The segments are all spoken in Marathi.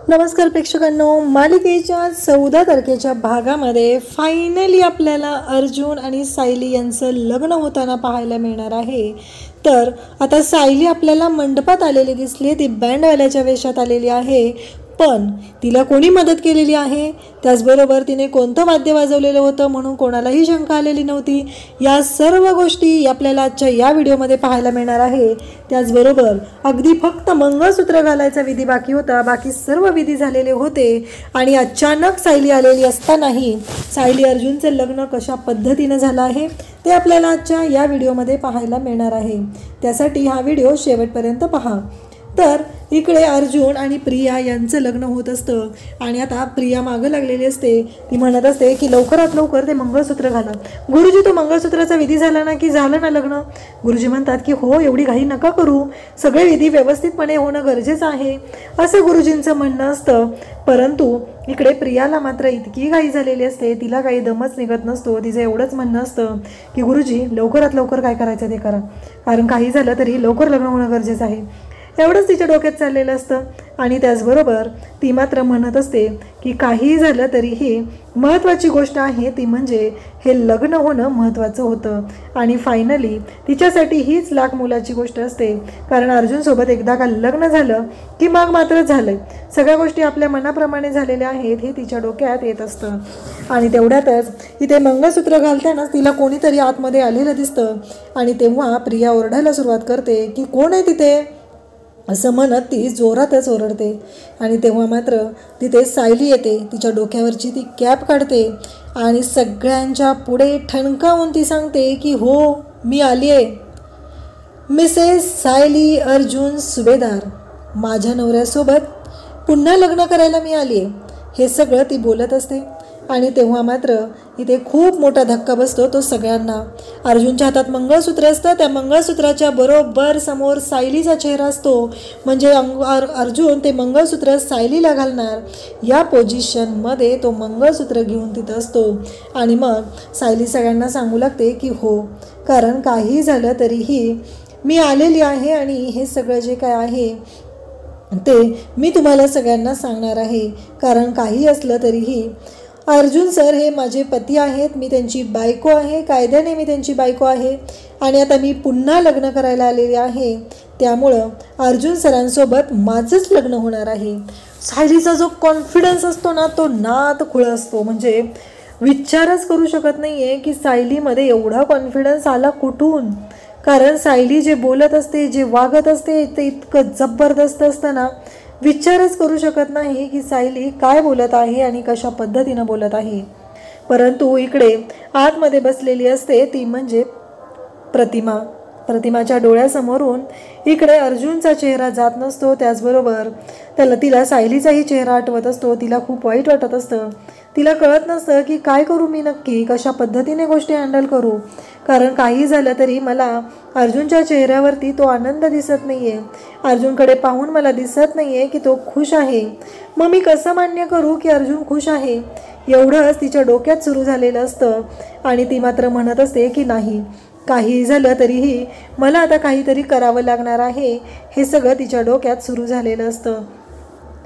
नमस्कार प्रेक्षकांनो, मालिकेच्या 14 तारखेच्या भागामध्ये फायनली आपल्याला अर्जुन आणि सायली यांचं लग्न होताना पाहायला मिळणार आहे। तर आता सायली आपल्याला मंडपात आलेली दिसली, ती बँडवाल्याच्या वेशात आलेली आहे, पण तिला कोणी मदत केलेली आहे, त्याचबरोबर तिने कोणतं वाद्य वाजवलेलं होतं म्हणून कोणालाही शंका आलेली नव्हती। या सर्व गोष्टी आपल्याला आजच्या या व्हिडिओमध्ये पाहायला मिळणार आहे। त्याचबरोबर अगदी फक्त मंगळसूत्र घालायचा विधी बाकी होता, बाकी सर्व विधी झालेले होते आणि अचानक सायली आलेली असतानाही सायली अर्जुनचं लग्न कशा पद्धतीने झालं आहे ते आपल्याला आजच्या या व्हिडिओमध्ये पाहायला मिळणार आहे। त्यासाठी हा व्हिडिओ शेवटपर्यंत पहा। तर इकडे अर्जुन आणि प्रिया यांचं लग्न होत असतं आणि आता प्रिया मागे लागलेली असते, ती म्हणत असते की लवकरात लवकर ते मंगळसूत्र घाला। गुरुजी, तो मंगळसूत्राचा विधी झाला ना की झालं ना लग्न? गुरुजी म्हणतात की हो, एवढी घाई नका करू, सगळे विधी व्यवस्थितपणे होणं गरजेचं आहे असं गुरुजींचं म्हणणं असतं। परंतु इकडे प्रियाला मात्र इतकी घाई झालेली असते, तिला काही दमच निघत नसतो। तिचं एवढंच म्हणणं असतं की गुरुजी लवकरात लवकर काय करायचं ते करा, कारण काही झालं तरी लवकर लग्न होणं गरजेचं आहे, एवढंच तिच्या डोक्यात चाललेलं असतं। आणि त्याचबरोबर ती मात्र म्हणत असते की काही झालं तरीही महत्त्वाची गोष्ट आहे ती म्हणजे हे लग्न होणं महत्त्वाचं होतं आणि फायनली तिच्यासाठी हीच लाख मोलाची गोष्ट असते, कारण अर्जुनसोबत एकदा का लग्न झालं की मग मात्र झालं, सगळ्या गोष्टी आपल्या मनाप्रमाणे झालेल्या आहेत हे तिच्या डोक्यात येत असतं। आणि तेवढ्यातच इथे मंगळसूत्र घालतानाच तिला कोणीतरी आतमध्ये आलेलं दिसतं आणि तेव्हा प्रिया ओरडायला सुरुवात करते की कोण आहे तिथे असं म्हणत ती जोरातच ओरडते आणि तेव्हा मात्र तिथे सायली येते, तिच्या डोक्यावरची ती कॅप काढते आणि सगळ्यांच्या पुढे ठणकावून ती सांगते की हो, मी आली आहे, मिसेस सायली अर्जुन सुभेदार, माझ्या नवऱ्यासोबत पुन्हा लग्न करायला मी आली आहे, हे सगळं ती बोलत असते। आणि तेव्हा मात्र इथे खूप मोठा धक्का बसतो तो सगळ्यांना। अर्जुनच्या हातात मंगळसूत्र असतं, त्या मंगळसूत्राच्या बरोबर समोर सायलीचा चेहरा असतो, म्हणजे अर्जुन ते मंगळसूत्र सायलीला घालणार या पोझिशनमध्ये तो मंगळसूत्र घेऊन तिथं असतो। आणि मग सायली सगळ्यांना सांगू लागते की हो, कारण काही झालं तरीही मी आलेली आहे आणि हे सगळं जे काय आहे ते मी तुम्हाला सगळ्यांना सांगणार आहे, कारण काही असलं तरीही अर्जुन सर हे माझे पती आहेत, मी त्यांची बायको आहे, कायद्याने मी त्यांची बायको आहे आणि आता मी पुन्हा लग्न करायला आलेले आहे, त्यामुळं अर्जुन सरांसोबत माझंच लग्न होणार आहे। सायलीचा जो कॉन्फिडन्स असतो ना तो नाद खुळा असतो, म्हणजे विचारच करू शकत नाही आहे की सायलीमध्ये एवढा कॉन्फिडन्स आला कुठून, कारण सायली जे बोलत असते, जे वागत असते ते इतकं जबरदस्त असतं ना, विचारच करू शकत नाही की सायली काय बोलत आहे आणि कशा पद्धतीनं बोलत आहे। परंतु इकडे आतमध्ये बसलेली असते ती म्हणजे प्रतिमाच्या डोळ्यासमोरून इकडे अर्जुनचा चेहरा जात नसतो, त्याचबरोबर तिला सायलीचाही चेहरा आठवत असतो, तिला खूप वाईट वाटत असतं, तिला कळत नसतं की काय करू मी नक्की, कशा पद्धतीने गोष्टी हँडल करू, कारण काही झालं तरी मला अर्जुनच्या चेहऱ्यावरती तो आनंद दिसत नाही आहे, अर्जुनकडे पाहून मला दिसत नाही आहे की तो खुश आहे, मग मी कसं मान्य करू की अर्जुन खुश आहे, एवढंच तिच्या डोक्यात सुरू झालेलं असतं। आणि ती मात्र म्हणत असते की नाही, काही झालं तरीही मला आता काहीतरी करावं लागणार आहे, हे सगळं तिच्या डोक्यात सुरू झालेलं असतं।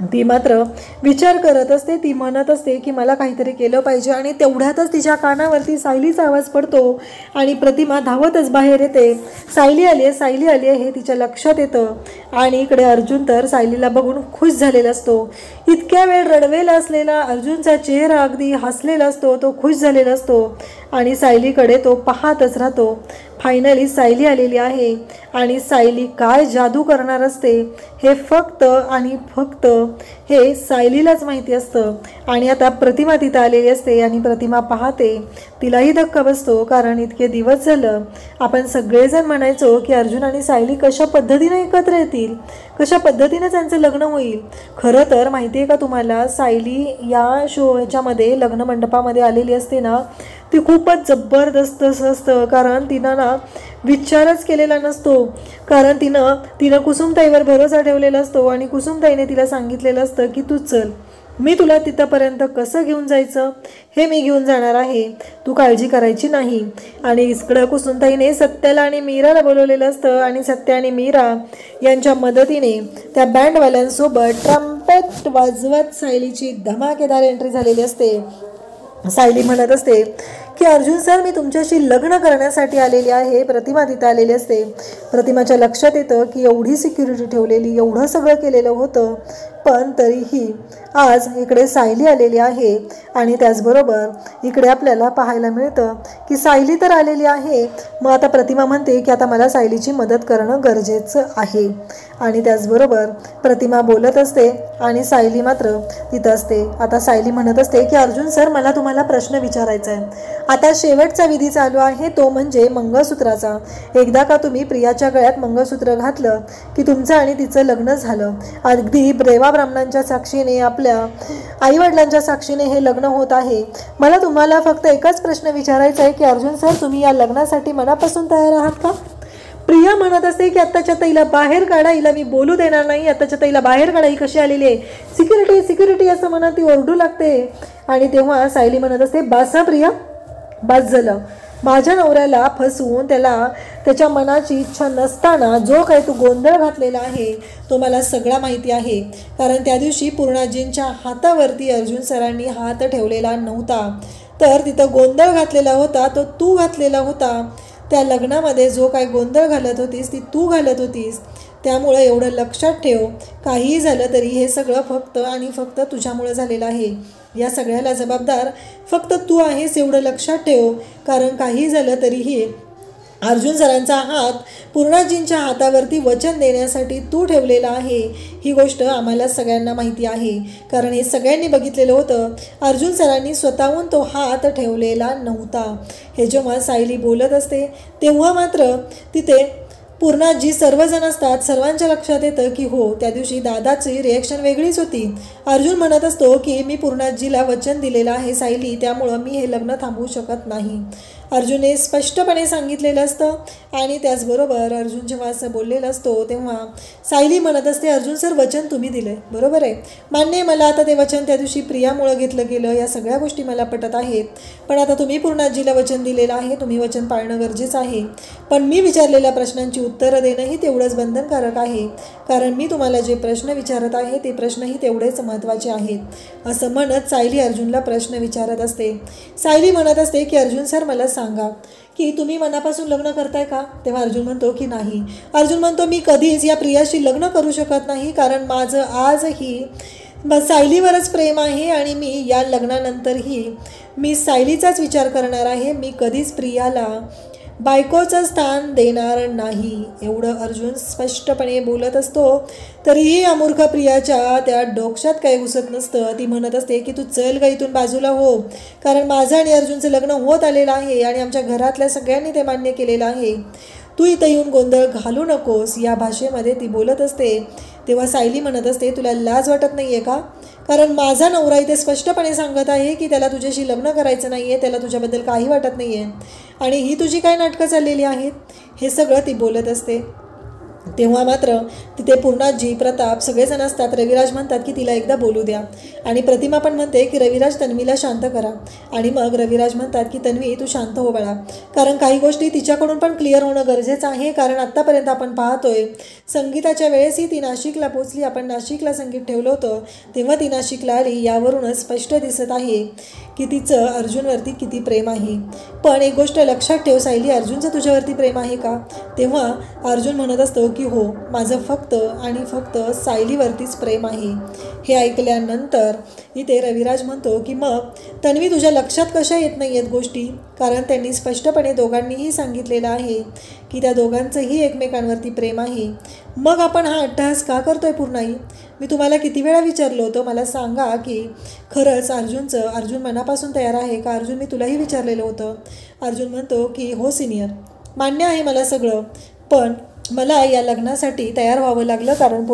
ती मात्र विचार करत असते, ती म्हणत असते की मला काहीतरी केलं पाहिजे आणि तेवढ्यातच तिच्या कानावरती सायलीचा आवाज पडतो आणि प्रतिमा धावतच बाहेर येते, सायली आली आहे, सायली आली आहे हे तिच्या लक्षात येतं। आणि इकडे अर्जुन तर सायलीला बघून खुश झालेला असतो, इतक्या वेळ रडवेला असलेला अर्जुनचा चेहरा अगदी हसलेला असतो, तो खुश झालेला असतो आणि सायलीकडे तो पाहतच राहतो। फायनली सायली आलेली आहे आणि सायली काय जादू करणार असते हे फक्त आणि फक्त हे सायलीलाच माहिती असतं। आणि आता प्रतिमा तिथं आलेली असते आणि प्रतिमा पाहते, तिलाही धक्का बसतो, कारण इतके दिवस झालं आपण सगळेजण म्हणायचो की अर्जुन आणि सायली कशा पद्धतीने एकत्र येतील, कशा पद्धतीने त्यांचं लग्न होईल। खरं तर माहिती आहे का तुम्हाला, सायली या ह्याच्यामध्ये लग्न मंडपामध्ये आलेली असते ना, ती खूपच जबरदस्त असतं, कारण तिनं ना विचारच केलेला नसतो, कारण तिनं कुसुमताईवर भरोसा ठेवलेला असतो आणि कुसुमताईने तिला सांगितलेलं असतं की तू चल, मी तुला तिथंपर्यंत कसं घेऊन जायचं हे मी घेऊन जाणार आहे, तू काळजी करायची नाही. आणि इकडं कुसुमताईने सत्याला आणि मीराला बोलवलेलं असतं आणि सत्या आणि मीरा यांच्या मदतीने त्या बँडवाल्यांसोबत ट्रम्पेट वाजवत सायलीची धमाकेदार एंट्री झालेली असते. सायली म्हणत असते की अर्जुन सर, मी तुमच्याशी लग्न करण्यासाठी आलेली आहे. प्रतिमा तिथं आलेली असते. प्रतिमाच्या लक्षात येतं की एवढी सिक्युरिटी ठेवलेली, एवढं सगळं केलेलं होतं, पण तरीही आज इकडे सायली आलेली आहे. आणि त्याचबरोबर इकडे आपल्याला पाहायला मिळतं की सायली तर आलेली आहे. मग आता प्रतिमा म्हणते की आता मला सायलीची मदत करणं गरजेचं आहे. आणि त्याचबरोबर प्रतिमा बोलत असते आणि सायली मात्र तिथं असते. आता सायली म्हणत असते की अर्जुन सर, मला तुम्हाला प्रश्न विचारायचा आहे. आता शेवटचा विधी चालू आहे, तो म्हणजे मंगळसूत्राचा. एकदा का तुम्ही प्रियाच्या गळ्यात मंगळसूत्र घातलं की तुमचं आणि तिचं लग्न झालं. अगदी ब्रेवा ब्राह्मणांच्या साक्षीने, आपल्या आईवडिलांच्या साक्षीने हे लग्न होत आहे. मला तुम्हाला फक्त एकच प्रश्न विचारायचा आहे की अर्जुन सर, तुम्ही या लग्नासाठी मनापासून तयार आहात का? प्रिया म्हणत असते की आत्ताच्या ताईला बाहेर काढा, हिला मी बोलू देणार नाही. आत्ताच्या ताईला बाहेर काढा, ही कशी आलेली आहे, सिक्युरिटी सिक्युरिटी असं म्हणत ती ओरडू लागते. आणि तेव्हा सायली म्हणत असते, बासा प्रिया, बास झालं. माझ्या नवऱ्याला फसवून त्याला त्याच्या मनाची इच्छा नसताना जो काही तू गोंधळ घातलेला आहे तो मला सगळा माहिती आहे. कारण त्या दिवशी पूर्णाजींच्या हातावरती अर्जुन सरांनी हात ठेवलेला नव्हता, तर तिथं गोंधळ घातलेला होता तो तू घातलेला होता. त्या लग्नामध्ये जो काही गोंधळ घालत होतीस ती तू घालत होतीस. त्यामुळं एवढं लक्षात ठेव, काहीही झालं तरी हे सगळं फक्त आणि फक्त तुझ्यामुळं झालेलं आहे. या सगळ्याला जबाबदार फक्त तू आहेस, एवढं लक्षात ठेव. कारण काही झालं तरीही अर्जुन सरांचा हात पूर्णाजींच्या हातावरती वचन देण्यासाठी तू ठेवलेला आहे. ही गोष्ट आम्हाला सगळ्यांना माहिती आहे, कारण हे सगळ्यांनी बघितलेलं होतं. अर्जुन सरांनी स्वतःहून तो हात ठेवलेला नव्हता. हे जेव्हा सायली बोलत असते तेव्हा मात्र तिथे पूर्णाजी सर्वजण असतात. सर्वांच्या लक्षात येतं की हो, त्या दिवशी दादाची रिॲक्शन वेगळीच होती. अर्जुन म्हणत असतो की मी पूर्णाजीला वचन दिलेलं आहे सायली, त्यामुळं मी हे लग्न थांबवू शकत नाही. अर्जुनने स्पष्टपणे सांगितलेलं असतं. आणि त्याचबरोबर अर्जुन जेव्हा असं बोललेलं असतो तेव्हा सायली म्हणत असते, अर्जुन सर, वचन तुम्ही दिले, बरोबर आहे, मान्य आहे मला. आता ते वचन त्या दिवशी प्रियामुळं घेतलं गेलं, या सगळ्या गोष्टी मला पटत आहेत. पण आता तुम्ही पूर्णाजीला वचन दिलेलं आहे, तुम्ही वचन पाळणं गरजेचं आहे. पण मी विचारलेल्या प्रश्नांची उत्तरं देणंही तेवढंच बंधनकारक आहे. कारण मी तुम्हाला जे प्रश्न विचारत आहे ते प्रश्नही तेवढेच महत्त्वाचे आहेत. असं म्हणत सायली अर्जुनला प्रश्न विचारत असते. सायली म्हणत असते की अर्जुन सर, मला सांगा की तुम्ही मनापासून लग्न करताय का? तेव्हा अर्जुन म्हणतो की नाही. अर्जुन म्हणतो, मी कधीच या प्रियाशी लग्न करू शकत नाही, कारण माझं आजही सायलीवरच प्रेम आहे आणि मी या लग्नानंतरही मी सायलीचाच विचार करणार आहे. मी कधीच प्रियाला बायकोचं स्थान देणार नाही. एवढं अर्जुन स्पष्टपणे बोलत असतो. तरीही अमूर्ख प्रियाच्या त्या डोक्यात काही घुसत नसतं. ती म्हणत असते की तू चल ग इथून बाजूला हो, कारण माझं आणि अर्जुनचं लग्न होत आलेलं आहे आणि आमच्या घरातल्या सगळ्यांनी ते मान्य केलेलं आहे. तू इथं येऊन गोंधळ घालू नकोस, या भाषेमध्ये ती बोलत असते. तेव्हा सायली म्हणत असते, तुला लाज वाटत नाही आहे का? कारण माझा नवरा इथे स्पष्टपणे सांगत आहे की त्याला तुझ्याशी लग्न करायचं नाही आहे, त्याला तुझ्याबद्दल काही वाटत नाही आहे, आणि ही तुझी काय नाटकं चाललेली आहेत, हे सगळं ती बोलत असते. तेव्हा मात्र तिथे पूर्णाजी, प्रताप सगळेजण असतात. रविराज म्हणतात की तिला एकदा बोलू द्या. आणि प्रतिमा पण म्हणते की रविराज, तन्वीला शांत करा. आणि मग रविराज म्हणतात की तन्वी, तू शांत हो बाळा, कारण काही गोष्टी तिच्याकडून पण क्लिअर होणं गरजेचं आहे. कारण आत्तापर्यंत आपण पाहतोय संगीताच्या वेळेसही ती नाशिकला पोचली, आपण नाशिकला संगीत ठेवलं होतं तेव्हा ती नाशिकला आली. यावरूनच स्पष्ट दिसत आहे की तिचं अर्जुनवरती किती प्रेम आहे. पण एक गोष्ट लक्षात ठेव सायली, अर्जुनचं तुझ्यावरती प्रेम आहे का? तेव्हा अर्जुन म्हणत असतो की हो, माझं फक्त आणि फक्त सायलीवरतीच प्रेम आहे. हे ऐकल्यानंतर इथे रविराज म्हणतो की मग तन्वी, तुझ्या लक्षात कशा येत नाही आहेत गोष्टी? कारण त्यांनी स्पष्टपणे दोघांनीही सांगितलेलं आहे की त्या दोघांचंही एकमेकांवरती प्रेम आहे. मग आपण हा अट्टहास का करतोय पूर्णाई? मी तुम्हाला किती वेळा विचारलं होतं, मला सांगा की खरंच अर्जुन मनापासून तयार आहे का? अर्जुन, मी तुलाही विचारलेलं होतं. अर्जुन म्हणतो की हो सिनियर, मान्य आहे मला सगळं, पण मला या लग्नासाठी तयार व्हावं लागलं कारण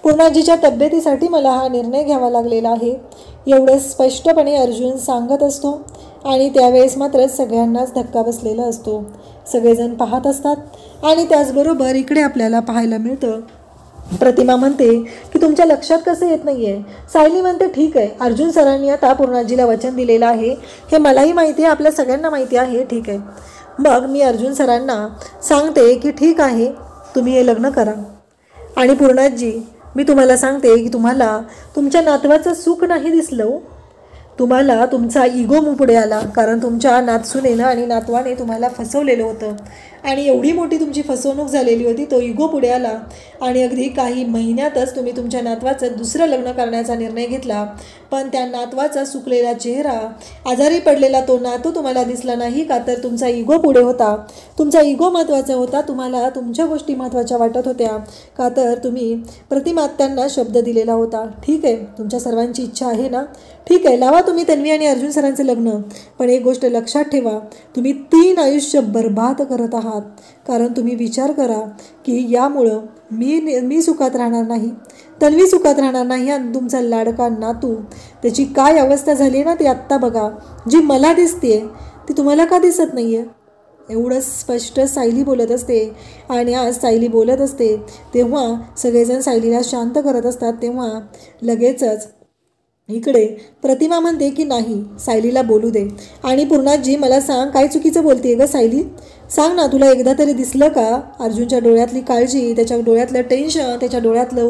पूर्णाजीच्या तब्येतीसाठी मला हा निर्णय घ्यावा लागलेला आहे. एवढं स्पष्टपणे अर्जुन सांगत असतो. आणि त्यावेळेस मात्र सगळ्यांनाच धक्का बसलेला असतो. सगळेजण पाहत असतात. आणि त्याचबरोबर इकडे आपल्याला पाहायला मिळतं प्रतिमा म्हणते की तुमच्या लक्षात कसं येत नाही आहे. सायली म्हणते ठीक आहे, अर्जुन सरांनी आता पूर्णाजीला वचन दिलेलं आहे, हे मलाही माहिती आहे, आपल्या सगळ्यांना माहिती आहे. ठीक आहे, मग मी अर्जुन सरांना सांगते की ठीक आहे, तुम्ही हे लग्न करा. आणि पूर्णाजी, मी तुम्हाला सांगते की तुम्हाला तुमच्या नातवाचं सुख नाही दिसलं. तुम्हाला तुमचा इगो पुढे आला, कारण तुमच्या नातसुनेनं आणि नातवाने तुम्हाला फसवलेलं होतं आणि एवढी मोठी तुमची फसवणूक झालेली होती. तो इगो पुढे आला आणि अगदी काही महिन्यातच तुम्ही तुमच्या नातवाचं दुसरं लग्न करण्याचा निर्णय घेतला. पण त्या नातवाचा सुकलेला चेहरा, आजारी पडलेला तो नातू तुम्हाला दिसला नाही का, तर तुमचा इगो पुढे होता. तुमचा इगो महत्त्वाचा होता. तुम्हाला तुमच्या गोष्टी महत्त्वाच्या वाटत होत्या का, तर तुम्ही प्रतिमात्यांना शब्द दिलेला होता. ठीक आहे, तुमच्या सर्वांची इच्छा आहे ना, ठीक आहे, लावा तुम्ही तन्वी आणि अर्जुन सरांचं लग्न. पण एक गोष्ट लक्षात ठेवा, तुम्ही 3 आयुष्य बर्बाद करत आहात. कारण तुम्ही विचार करा की यामुळं मी सुखात राहणार नाही, तन्वी सुखात राहणार नाही, आणि तुमचा लाडका नातू, त्याची काय अवस्था झाली ना ती आत्ता बघा. जी मला दिसते ती तुम्हाला का दिसत नाही आहे. एवढं स्पष्ट सायली बोलत असते. आणि आज सायली बोलत असते तेव्हा सगळेजण सायलीला शांत करत असतात. तेव्हा लगेचच इकडे प्रतिमा म्हणते की नाही, सायलीला बोलू दे. आणि पूर्णाजी, मला सांग, काय चुकीचं बोलते ग सायली, सांग ना, तुला एकदा तरी दिसलं का अर्जुनच्या डोळ्यातली काळजी, त्याच्या डोळ्यातलं टेन्शन, त्याच्या डोळ्यातलं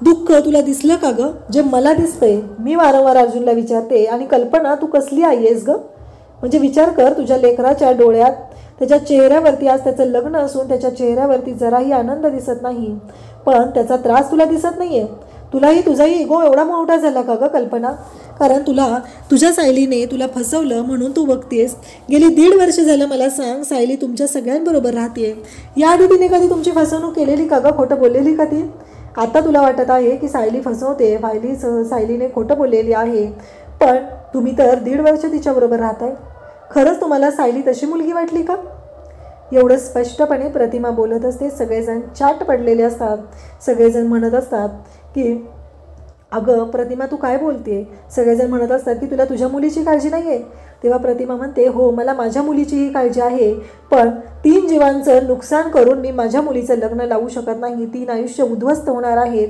दुःख तुला दिसलं का ग, जे मला दिसतंय. मी वारंवार अर्जुनला विचारते, आणि कल्पना, तू कसली आई आहेस ग. म्हणजे विचार कर, तुझ्या लेकराच्या डोळ्यात, त्याच्या चेहऱ्यावरती, आज त्याचं लग्न असून त्याच्या चेहऱ्यावरती जराही आनंद दिसत नाही, पण त्याचा त्रास तुला दिसत नाही आहे. तुझाही इगो एवढा मोठा झाला का ग कल्पना, कारण तुझ्या सायलीने तुला फसवलं म्हणून तू बघतेस. गेली 1.5 वर्ष झालं. मला सांग, सायली तुमच्या सगळ्यांबरोबर राहते, याआधी तिने कधी तुमची फसवणूक केलेली का ग, खोटं बोललेली का ती. आता तुला वाटत आहे की सायली फसवते, सायलीने खोटं बोललेली आहे, पण तुम्ही तर 1.5 वर्ष तिच्याबरोबर राहताय. खरंच तुम्हाला सायली तशी मुलगी वाटली का. एवढं स्पष्टपणे प्रतिमा बोलत असते. सगळेजण चाट पडलेले असतात. सगळेजण म्हणत असतात की अगं प्रतिमा, तू काय बोलते. सगळेजण म्हणत असतात की तुला तुझ्या मुलीची काळजी नाही आहे. तेव्हा प्रतिमा म्हणते, हो, मला माझ्या मुलीचीही काळजी आहे, पण 3 जीवांचं नुकसान करून मी माझ्या मुलीचं लग्न लावू शकत नाही. 3 आयुष्य उद्ध्वस्त होणार आहेत.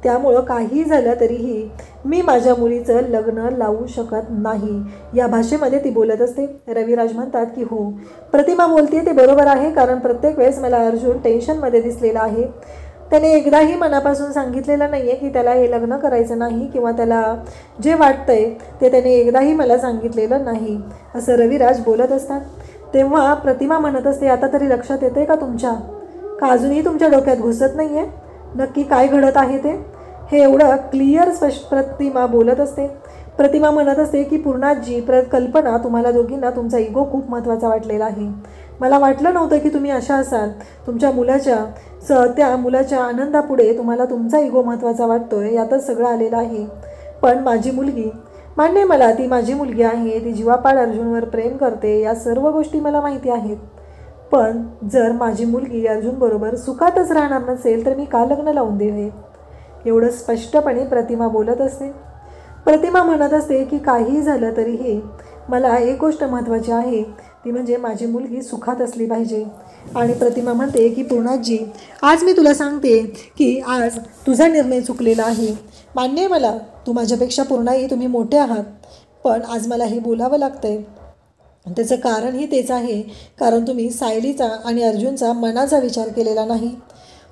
त्यामुळं काही झालं तरीही मी माझ्या मुलीचं लग्न लावू शकत नाही, या भाषेमध्ये ती बोलत असते. रविराज म्हणतात की हो, प्रतिमा बोलते ते बरोबर आहे, कारण प्रत्येक वेळेस मला अर्जुन टेन्शनमध्ये दिसलेला आहे. त्याने एकदाही मनापासून सांगितलेलं नाही आहे की त्याला हे लग्न करायचं नाही, किंवा त्याला जे वाटतंय ते त्याने एकदाही मला सांगितलेलं नाही, असं रविराज बोलत असतात. तेव्हा प्रतिमा म्हणत असते, आता तरी लक्षात येते का तुमच्या, का अजूनही तुमच्या डोक्यात घुसत नाही आहे नक्की काय घडत आहे ते. हे एवढं क्लिअर स्पष्ट प्रतिमा बोलत असते. प्रतिमा म्हणत असते की पूर्णाजी, कल्पना, तुम्हाला दोघींना तुमचा इगो खूप महत्त्वाचा वाटलेला आहे. मला वाटलं नव्हतं की तुम्ही अशा असाल. तुमच्या त्या मुलाच्या आनंदापुढे तुम्हाला तुमचा इगो महत्त्वाचा वाटतोय, यातच सगळं आलेलं आहे. पण माझी मुलगी, मान्य, मला ती माझी मुलगी आहे, ती जीवापाड अर्जुनवर प्रेम करते, या सर्व गोष्टी मला माहिती आहेत. पण जर माझी मुलगी अर्जुनबरोबर सुखातच राहणार नसेल तर मी का लग्न लावून देवे. एवढं स्पष्टपणे प्रतिमा बोलत असते. प्रतिमा म्हणत असते की काहीही झालं तरीही मला एक गोष्ट महत्त्वाची आहे, ती म्हणजे माझी मुलगी सुखात असली पाहिजे. आणि प्रतिमा म्हणते की पूर्णाजी, आज मी तुला सांगते की आज तुझा निर्णय चुकलेला आहे. मान्य आहे मला, तू माझ्यापेक्षा पूर्णाई, तुम्ही मोठे आहात, पण आज मला हे बोलावं लागतं आहे. त्याचं कारणही तेच आहे, कारण तुम्ही सायलीचा आणि अर्जुनचा मनाचा विचार केलेला नाही.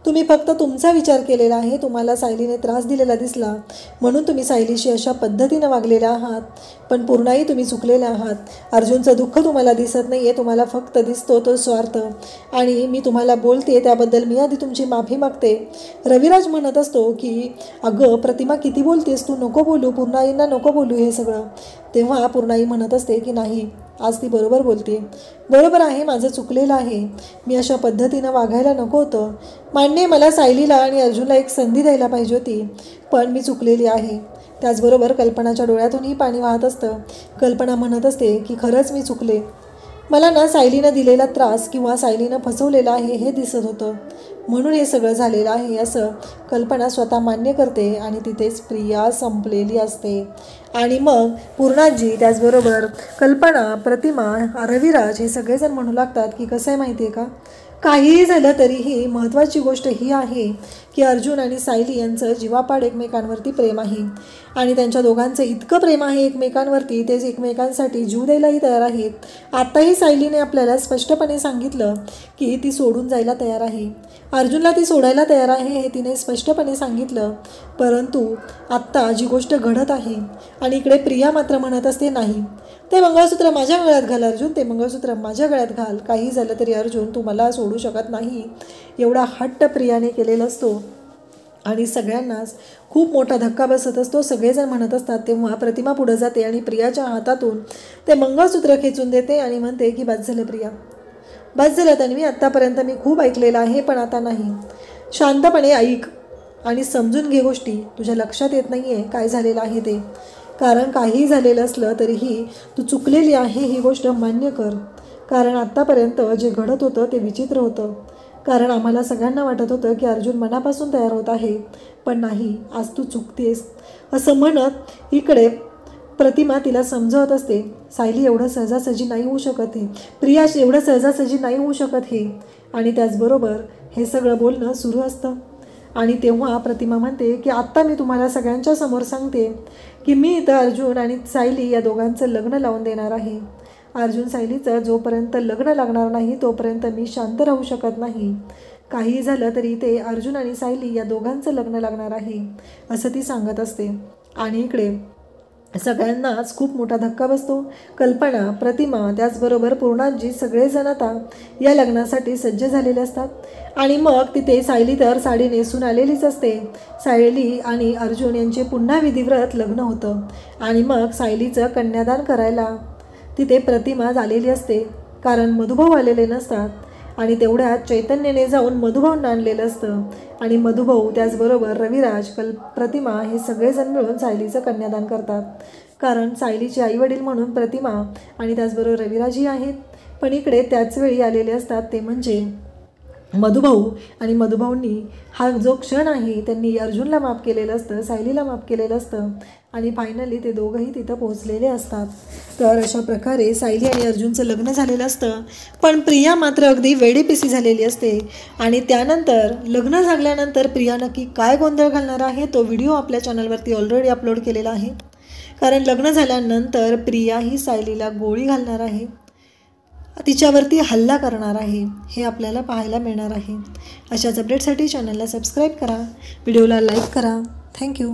तुम्ही फक्त तुमचा विचार केलेला आहे. तुम्हाला सायलीने त्रास दिलेला दिसला म्हणून तुम्ही सायलीशी अशा पद्धतीनं वागलेल्या आहात, पण पूर्णही तुम्ही चुकलेले आहात. अर्जुनचं दुःख तुम्हाला दिसत नाही आहे, तुम्हाला फक्त दिसतो तो स्वार्थ. आणि मी तुम्हाला बोलते त्याबद्दल मी आधी तुमची माफी मागते. रविराज म्हणत असतो की अगं प्रतिमा, किती बोलतेस तू, नको बोलू, पूर्णाईंना नको बोलू हे सगळं. तेव्हा पूर्णाई म्हणत असते की नाही, आज ती बरोबर बोलते, बरोबर आहे, माझं चुकलेलं आहे, मी अशा पद्धतीनं वागायला नको होतं. मान्य, मला सायलीला आणि अर्जुनला एक संधी द्यायला पाहिजे होती, पण मी चुकलेली आहे. त्याचबरोबर कल्पनाच्या डोळ्यातूनही पाणी वाहत असतं. कल्पना म्हणत असते की खरंच मी चुकले. मला ना सायलीनं दिलेला त्रास किंवा सायलीनं फसवलेलं आहे हे दिसत होतं, म्हणून हे सगळं झालेलं आहे, असं कल्पना स्वतः मान्य करते. आणि तिथेच प्रिया संपलेली असते. आणि मग पूर्णाजी, त्याचबरोबर कल्पना, प्रतिमा, रविराज हे सगळेजण म्हणू लागतात की कसं आहे माहिती आहे का, काहीही झालं तरीही महत्त्वाची गोष्ट ही आहे की अर्जुन आणि सायली यांचं जीवापाड एकमेकांवरती प्रेम आहे आणि त्यांच्या दोघांचं इतकं प्रेम आहे एकमेकांवरती, ते एकमेकांसाठी जीव द्यायलाही तयार आहेत। आत्ताही सायलीने आपल्याला स्पष्टपणे सांगितलं की ती सोडून जायला तयार आहे, अर्जुनला ती सोडायला तयार आहे हे तिने स्पष्टपणे सांगितलं। परंतु आत्ता जी गोष्ट घडत आहे आणि इकडे प्रिया मात्र म्हणत असते, नाही, ते मंगळसूत्र माझ्या गळ्यात घाल अर्जुन, ते मंगळसूत्र माझ्या गळ्यात घाल, काही झालं तरी अर्जुन तू मला सोडू शकत नाही, एवढा हट्ट प्रियाने केलेला असतो। आणि सगळ्यांनाच खूप मोठा धक्का बसत असतो। सगळेजण म्हणत असतात तेव्हा प्रतिमा पुढे जाते आणि प्रियाच्या हातातून ते मंगळसूत्र खेचून देते आणि म्हणते की बस झालं प्रिया, बस झालं तन्वी, आत्तापर्यंत मी खूप ऐकलेलं आहे पण आता नाही, शांतपणे ऐक आणि समजून घे गोष्टी, तुझ्या लक्षात येत नाही आहे काय झालेलं आहे ते, कारण काहीही झालेलं असलं तरीही तू चुकलेली आहे ही गोष्ट मान्य कर, कारण आत्तापर्यंत जे घडत होतं ते विचित्र होतं, कारण आम्हाला सगळ्यांना वाटत होतं की अर्जुन मनापासून तयार होत आहे, पण नाही, आज तू चुकतेस असं म्हणत इकडे प्रतिमा तिला समजवत असते, सायली एवढं सहजासहजी नाही होऊ शकत हे, प्रिया एवढं सहजासहजी नाही होऊ शकत हे, आणि त्याचबरोबर हे सगळं बोलणं सुरू असतं। आणि तेव्हा प्रतिमा म्हणते की आत्ता मी तुम्हाला सगळ्यांच्या समोर सांगते की मी इथं अर्जुन आणि सायली या दोघांचं लग्न लावून देणार आहे, अर्जुन सायलीचं जोपर्यंत लग्न लागणार नाही तोपर्यंत मी शांत राहू शकत नाही, काही झालं तरी ते अर्जुन आणि सायली या दोघांचं लग्न लागणार आहे असं ती सांगत असते। आणि इकडे सगळ्यांनाच खूप मोठा धक्का बसतो। कल्पना, प्रतिमा, त्याचबरोबर पूर्णाजी सगळेजण आता या लग्नासाठी सज्ज झालेले असतात। आणि मग तिथे सायली तर साडी नेसून आलेलीच असते। सायली आणि अर्जुन यांचे पुन्हा विधिव्रत लग्न होतं आणि मग सायलीचं कन्यादान करायला तिथे प्रतिमा झालेली असते, कारण मधुभाऊ आलेले नसतात आणि तेवढ्यात चैतन्याने जाऊन मधुभाऊंना आणलेलं असतं आणि मधुभाऊ त्याचबरोबर रविराज, प्रतिमा हे सगळेजण मिळून सायलीचं कन्यादान करतात, कारण सायलीचे आईवडील म्हणून प्रतिमा आणि त्याचबरोबर रविराजही आहेत। पण इकडे त्याचवेळी आलेले असतात ते म्हणजे मधुभाऊ, आणि मधुभाऊंनी हा जो क्षण आहे त्यांनी अर्जुनला माफ केलेलं असतं, सायलीला माफ केलेलं असतं आणि फायनली ते दोघंही तिथं पोहोचलेले असतात। तर अशा प्रकारे सायली आणि अर्जुनचं लग्न झालेलं असतं, पण प्रिया मात्र अगदी वेडीपिसी झालेली असते। आणि त्यानंतर लग्न झाल्यानंतर प्रिया नक्की काय गोंधळ घालणार आहे तो व्हिडिओ आपल्या चॅनलवरती ऑलरेडी अपलोड केलेला आहे, कारण लग्न झाल्यानंतर प्रिया ही सायलीला गोळी घालणार आहे, तिच्यावरती हल्ला करणार आहे, हे आपल्याला पाहायला मिळणार आहे। अशाच अपडेटसाठी चॅनलला सबस्क्राईब करा, व्हिडिओला लाईक करा। थँक्यू।